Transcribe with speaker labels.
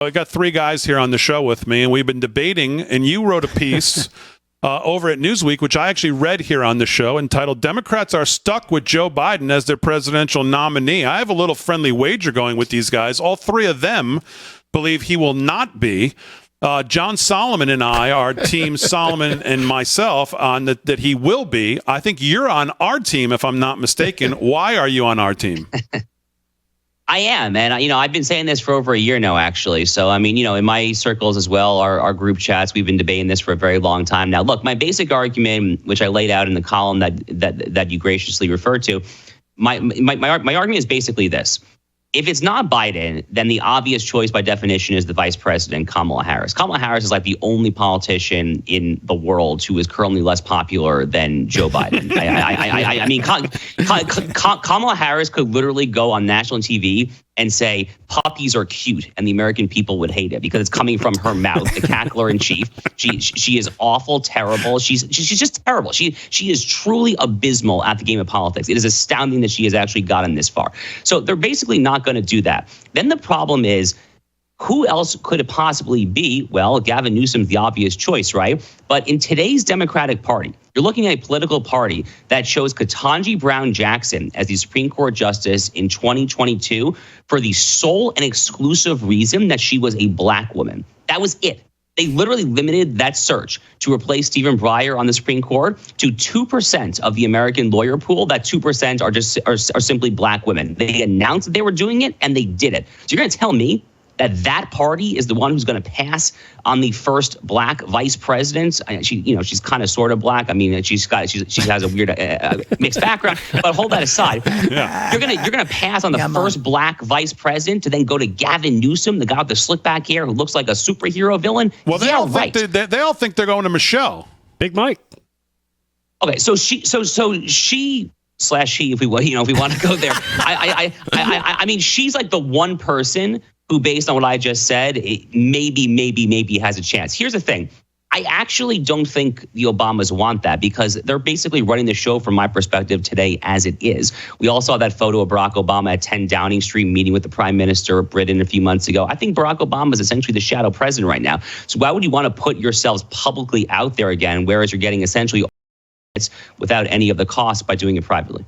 Speaker 1: I got three guys here on the show with me, and we've been debating, and you wrote a piece over at Newsweek, which I actually read here on the show, entitled "Democrats Are Stuck with Joe Biden as Their Presidential Nominee." I have a little friendly wager going with these guys. All three of them believe he will not be. John Solomon and I are team Solomon and myself on that he will be. I think you're on our team, if I'm not mistaken. Why are you on our team?
Speaker 2: I am, and I've been saying this for over a year now, actually. So, in my circles as well, our group chats, we've been debating this for a very long time now. Look, my basic argument, which I laid out in the column that you graciously referred to, my argument is basically this. If it's not Biden, then the obvious choice by definition is the vice president, Kamala Harris. Kamala Harris is like the only politician in the world who is currently less popular than Joe Biden. Kamala Harris could literally go on national TV and say puppies are cute, and the American people would hate it because it's coming from her mouth, the cackler in chief. She is awful, terrible. She's just terrible. She is truly abysmal at the game of politics. It is astounding that she has actually gotten this far. So they're basically not going to do that. Then the problem is, who else could it possibly be? Well, Gavin Newsom's the obvious choice, right? But in today's Democratic Party, you're looking at a political party that chose Ketanji Brown Jackson as the Supreme Court justice in 2022 for the sole and exclusive reason that she was a black woman. That was it. They literally limited that search to replace Stephen Breyer on the Supreme Court to 2% of the American lawyer pool. That 2% are simply black women. They announced that they were doing it, and they did it. So you're going to tell me that party is the one who's going to pass on the first black vice president? She's kind of sort of black. She has a weird mixed background. But hold that aside. Yeah. You're gonna pass on the first black vice president to then go to Gavin Newsom, the guy with the slick back hair who looks like a superhero villain.
Speaker 1: Well, they all think they're going to Michelle, Big Mike.
Speaker 2: Okay, so she if we want to go there. She's like the one person who, based on what I just said, maybe has a chance. Here's the thing. I actually don't think the Obamas want that because they're basically running the show from my perspective today as it is. We all saw that photo of Barack Obama at 10 Downing Street meeting with the Prime Minister of Britain a few months ago. I think Barack Obama is essentially the shadow president right now. So why would you want to put yourselves publicly out there again, whereas you're getting essentially without any of the cost by doing it privately?